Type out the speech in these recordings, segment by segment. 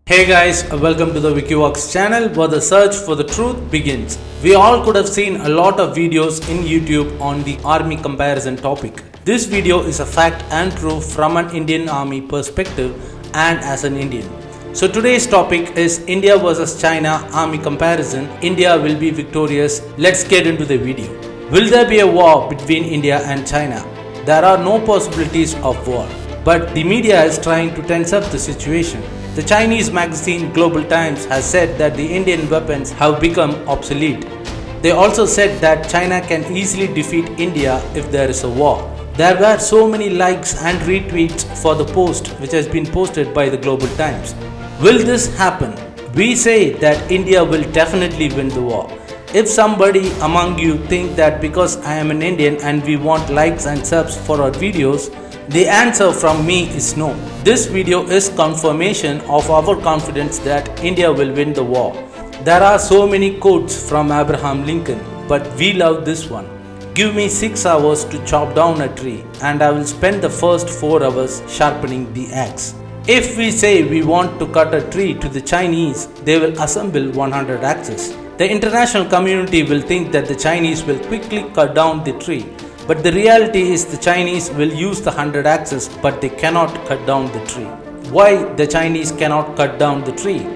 Hey guys, welcome to the WIKI channel where the search for the truth begins. We all could have seen a lot of videos in YouTube on the army comparison topic. This video is a fact and proof from an Indian army perspective and as an Indian. So today's topic is India versus China army comparison. India will be victorious. Let's get into the video. Will there be a war between India and China? There are no possibilities of war, but the media is trying to tense up the situation. The Chinese magazine Global Times has said that the Indian weapons have become obsolete. They also said that China can easily defeat India if there is a war. There were so many likes and retweets for the post which has been posted by the Global Times. Will this happen? We say that India will definitely win the war. If somebody among you think that because I am an Indian and we want likes and subs for our videos, the answer from me is no. This video is confirmation of our confidence that India will win the war. There are so many quotes from Abraham Lincoln, but we love this one. Give me 6 hours to chop down a tree and I will spend the first 4 hours sharpening the axe. If we say we want to cut a tree to the Chinese, they will assemble 100 axes. The international community will think that the Chinese will quickly cut down the tree. But the reality is the Chinese will use the 100 axes but they cannot cut down the tree. Why the Chinese cannot cut down the tree?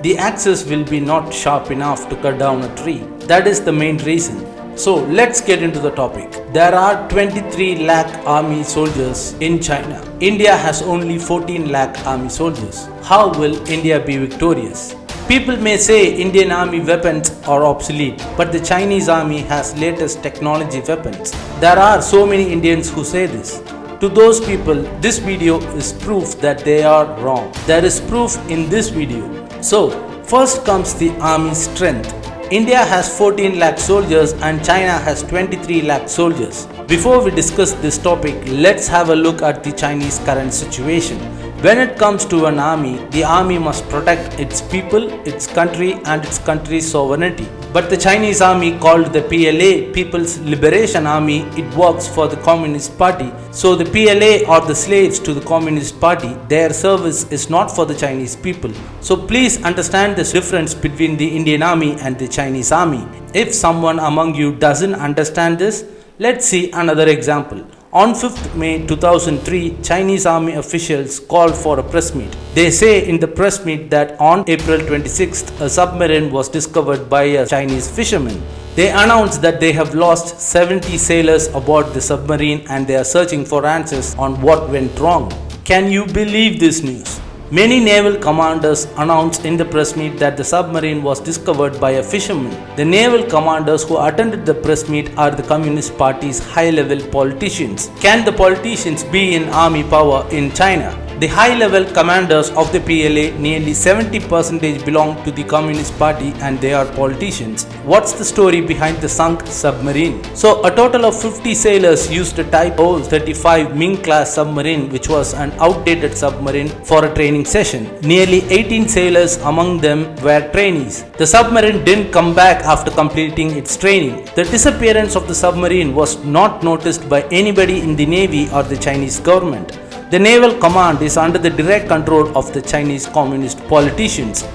The axes will be not sharp enough to cut down a tree. That is the main reason. So let's get into the topic. There are 23 lakh army soldiers in China. India has only 14 lakh army soldiers. How will India be victorious? People may say Indian army weapons are obsolete, but the Chinese army has latest technology weapons. There are so many Indians who say this. To those people, this video is proof that they are wrong. There is proof in this video. So, first comes the army strength. India has 14 lakh soldiers and China has 23 lakh soldiers. Before we discuss this topic, let's have a look at the Chinese current situation. When it comes to an army, the army must protect its people, its country and its country's sovereignty. But the Chinese army called the PLA, People's Liberation Army, it works for the Communist Party. So the PLA are the slaves to the Communist Party. Their service is not for the Chinese people. So please understand this difference between the Indian army and the Chinese army. If someone among you doesn't understand this, let's see another example. On 5th May 2003, Chinese army officials called for a press meet. They say in the press meet that on April 26th, a submarine was discovered by a Chinese fisherman. They announced that they have lost 70 sailors aboard the submarine and they are searching for answers on what went wrong. Can you believe this news? Many naval commanders announced in the press meet that the submarine was discovered by a fisherman. The naval commanders who attended the press meet are the Communist Party's high-level politicians. Can the politicians be in army power in China? The high-level commanders of the PLA, nearly 70% belong to the Communist Party and they are politicians. What's the story behind the sunk submarine? So, a total of 50 sailors used a Type 35 Ming-class submarine, which was an outdated submarine, for a training session. Nearly 18 sailors among them were trainees. The submarine didn't come back after completing its training. The disappearance of the submarine was not noticed by anybody in the Navy or the Chinese government. The naval command is under the direct control of the Chinese communist politicians.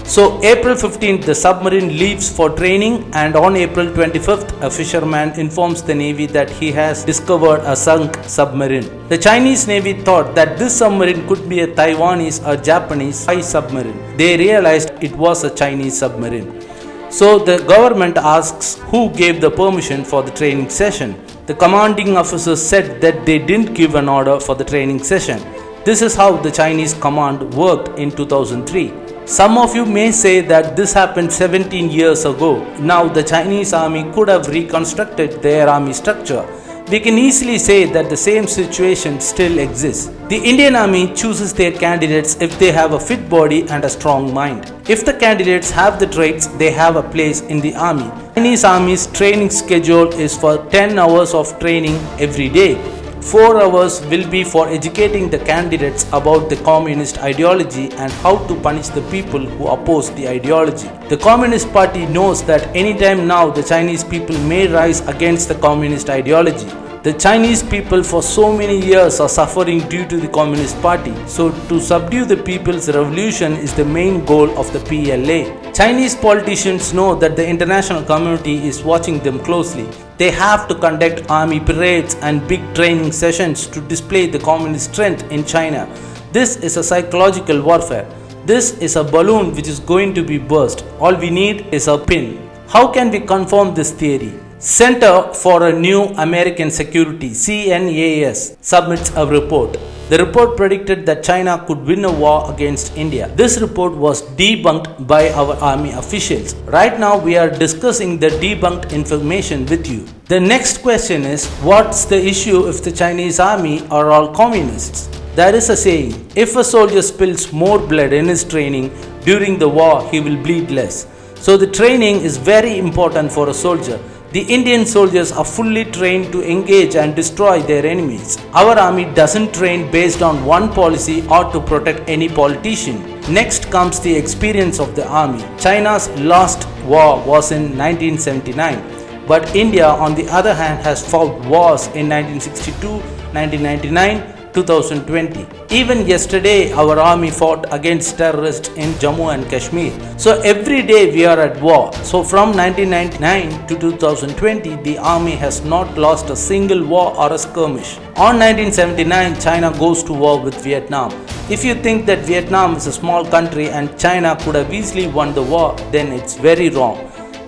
So, April 15th, the submarine leaves for training and on April 25th, a fisherman informs the Navy that he has discovered a sunk submarine. The Chinese Navy thought that this submarine could be a Taiwanese or Japanese spy submarine. They realized it was a Chinese submarine. So, the government asks who gave the permission for the training session. The commanding officers said that they didn't give an order for the training session. This is how the Chinese command worked in 2003. Some of you may say that this happened 17 years ago. Now the Chinese army could have reconstructed their army structure. We can easily say that the same situation still exists. The Indian army chooses their candidates if they have a fit body and a strong mind. If the candidates have the traits, they have a place in the army. Chinese army's training schedule is for 10 hours of training every day. 4 hours will be for educating the candidates about the communist ideology and how to punish the people who oppose the ideology. The Communist Party knows that anytime now the Chinese people may rise against the communist ideology. The Chinese people for so many years are suffering due to the Communist Party. So to subdue the people's revolution is the main goal of the PLA. Chinese politicians know that the international community is watching them closely. They have to conduct army parades and big training sessions to display the communist strength in China. This is a psychological warfare. This is a balloon which is going to be burst. All we need is a pin. How can we confirm this theory? Center for a New American Security (CNAS) submits a report. The report predicted that China could win a war against India. This report was debunked by our army officials. Right now we are discussing the debunked information with you. The next question is, what's the issue if the Chinese army are all communists? There is a saying, if a soldier spills more blood in his training during the war, he will bleed less. So the training is very important for a soldier. The Indian soldiers are fully trained to engage and destroy their enemies. Our army doesn't train based on one policy or to protect any politician. Next comes the experience of the army. China's last war was in 1979, but India on the other hand has fought wars in 1962, 1999, 2020. Even yesterday our army fought against terrorists in Jammu and Kashmir. So every day we are at war. So from 1999 to 2020 the army has not lost a single war or a skirmish. On 1979 China goes to war with Vietnam. If you think that Vietnam is a small country and China could have easily won the war, then it's very wrong.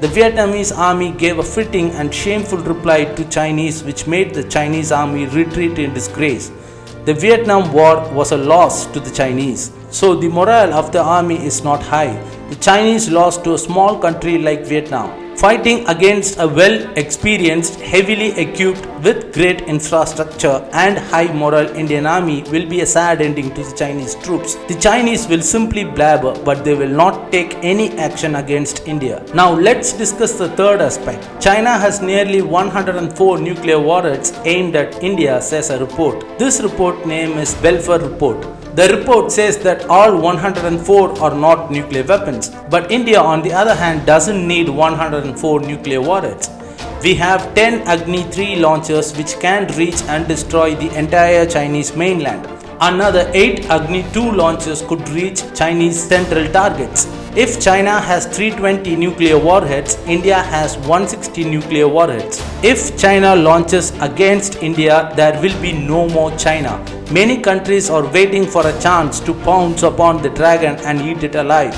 The Vietnamese army gave a fitting and shameful reply to Chinese, which made the Chinese army retreat in disgrace. The Vietnam War was a loss to the Chinese, so the morale of the army is not high. The Chinese lost to a small country like Vietnam. Fighting against a well-experienced, heavily equipped with great infrastructure and high morale Indian army will be a sad ending to the Chinese troops. The Chinese will simply blabber, but they will not take any action against India. Now let's discuss the third aspect. China has nearly 104 nuclear warheads aimed at India, says a report. This report name is Belfer Report. The report says that all 104 are not nuclear weapons, but India on the other hand doesn't need 104 nuclear warheads. We have 10 Agni 3 launchers which can reach and destroy the entire Chinese mainland. Another 8 Agni 2 launchers could reach Chinese central targets. If China has 320 nuclear warheads, India has 160 nuclear warheads. If China launches against India, there will be no more China. Many countries are waiting for a chance to pounce upon the dragon and eat it alive.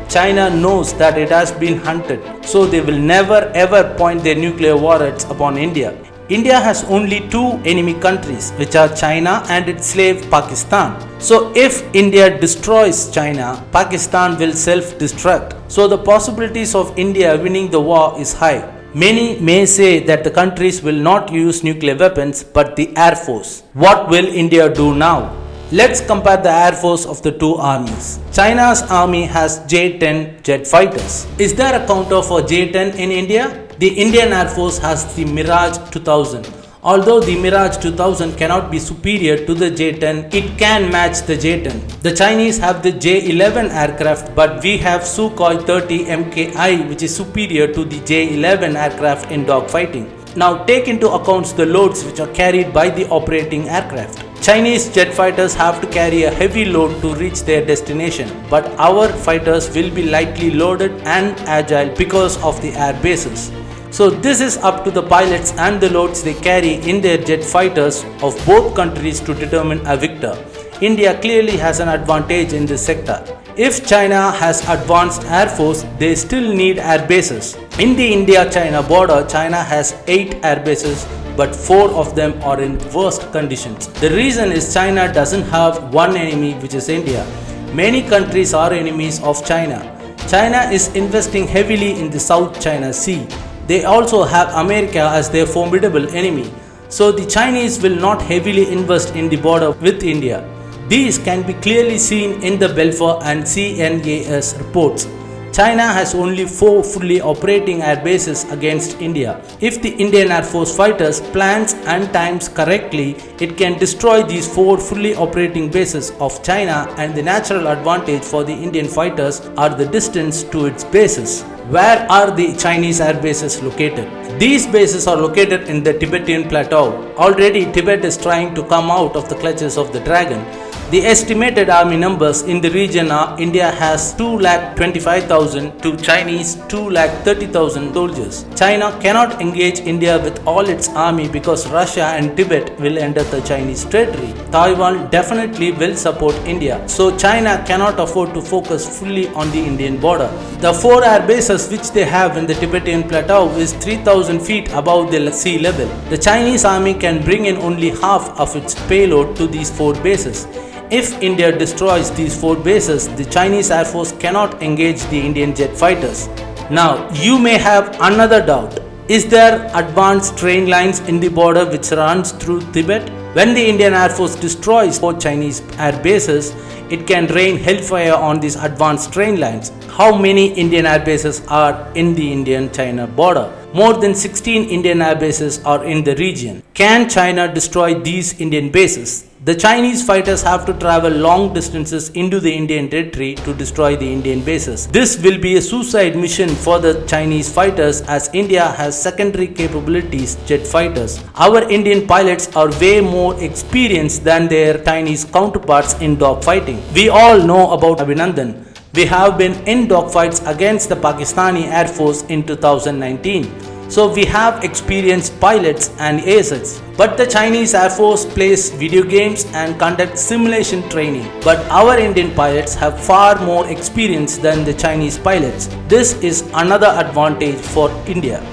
China knows that it has been hunted, so they will never ever point their nuclear warheads upon India. India has only two enemy countries, which are China and its slave Pakistan. So if India destroys China, Pakistan will self-destruct. So the possibilities of India winning the war is high. Many may say that the countries will not use nuclear weapons but the Air Force. What will India do now? Let's compare the air force of the two armies. China's army has J-10 jet fighters. Is there a counter for J-10 in India? The Indian Air Force has the Mirage 2000. Although the Mirage 2000 cannot be superior to the J-10, it can match the J-10. The Chinese have the J-11 aircraft, but we have Sukhoi 30 MKI, which is superior to the J-11 aircraft in dogfighting. Now take into account the loads which are carried by the operating aircraft. Chinese jet fighters have to carry a heavy load to reach their destination, but our fighters will be lightly loaded and agile because of the air bases. So this is up to the pilots and the loads they carry in their jet fighters of both countries to determine a victor. India clearly has an advantage in this sector. If China has advanced air force, they still need air bases. In the India-China border, China has 8 air bases, but 4 of them are in worst conditions. The reason is China doesn't have one enemy, which is India. Many countries are enemies of China. China is investing heavily in the South China Sea. They also have America as their formidable enemy. So the Chinese will not heavily invest in the border with India. These can be clearly seen in the Belfer and CNAS reports. China has only 4 fully operating air bases against India. If the Indian Air Force fighters plans and times correctly, it can destroy these 4 fully operating bases of China, and the natural advantage for the Indian fighters are the distance to its bases. Where are the Chinese air bases located? These bases are located in the Tibetan Plateau. Already Tibet is trying to come out of the clutches of the dragon. The estimated army numbers in the region are India has 2,25,000 to Chinese 2,30,000 soldiers. China cannot engage India with all its army because Russia and Tibet will enter the Chinese territory. Taiwan definitely will support India, so China cannot afford to focus fully on the Indian border. The 4 air bases which they have in the Tibetan Plateau is 3,000 feet above the sea level. The Chinese army can bring in only half of its payload to these 4 bases. If India destroys these 4 bases, the Chinese Air Force cannot engage the Indian jet fighters. Now, you may have another doubt. Is there advanced train lines in the border which runs through Tibet? When the Indian Air Force destroys 4 Chinese air bases, it can rain hellfire on these advanced train lines. How many Indian air bases are in the Indian-China border? More than 16 Indian air bases are in the region. Can China destroy these Indian bases? The Chinese fighters have to travel long distances into the Indian territory to destroy the Indian bases. This will be a suicide mission for the Chinese fighters as India has secondary capabilities jet fighters. Our Indian pilots are way more experienced than their Chinese counterparts in dogfighting. We all know about Abhinandan. We have been in dogfights against the Pakistani Air Force in 2019. So we have experienced pilots and aces. But the Chinese Air Force plays video games and conducts simulation training. But our Indian pilots have far more experience than the Chinese pilots. This is another advantage for India.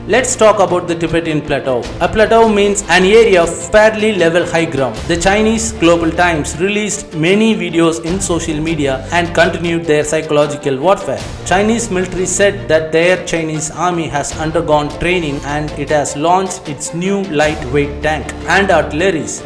Let's talk about the Tibetan Plateau. A plateau means an area of fairly level high ground. The Chinese Global Times released many videos in social media and continued their psychological warfare. Chinese military said that their Chinese army has undergone training and it has launched its new lightweight tank and artilleries.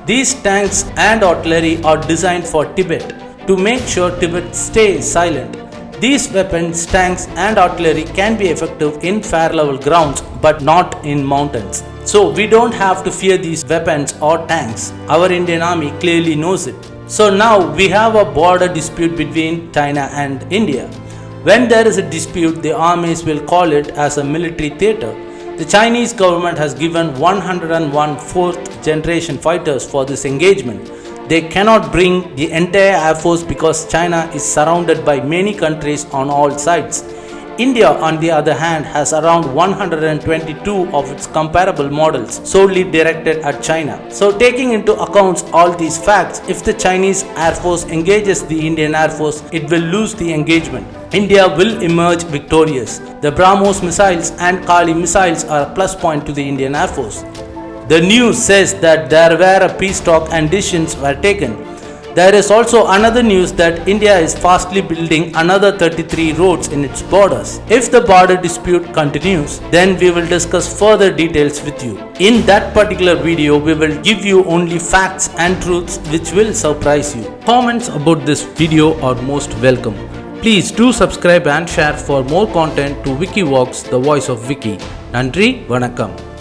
These tanks and artillery are designed for Tibet to make sure Tibet stays silent. These weapons, tanks and artillery can be effective in fair level grounds but not in mountains. So we don't have to fear these weapons or tanks. Our Indian army clearly knows it. So now we have a border dispute between China and India. When there is a dispute, the armies will call it as a military theater. The Chinese government has given 101 fourth generation fighters for this engagement. They cannot bring the entire Air Force because China is surrounded by many countries on all sides. India, on the other hand, has around 122 of its comparable models solely directed at China. So taking into account all these facts, if the Chinese Air Force engages the Indian Air Force, it will lose the engagement. India will emerge victorious. The BrahMos missiles and Kali missiles are a plus point to the Indian Air Force. The news says that there were a peace talk and decisions were taken. There is also another news that India is fastly building another 33 roads in its borders. If the border dispute continues, then we will discuss further details with you. In that particular video, we will give you only facts and truths which will surprise you. Comments about this video are most welcome. Please do subscribe and share for more content to WIKI Walks, the voice of Wiki. Nandri, Vanakkam.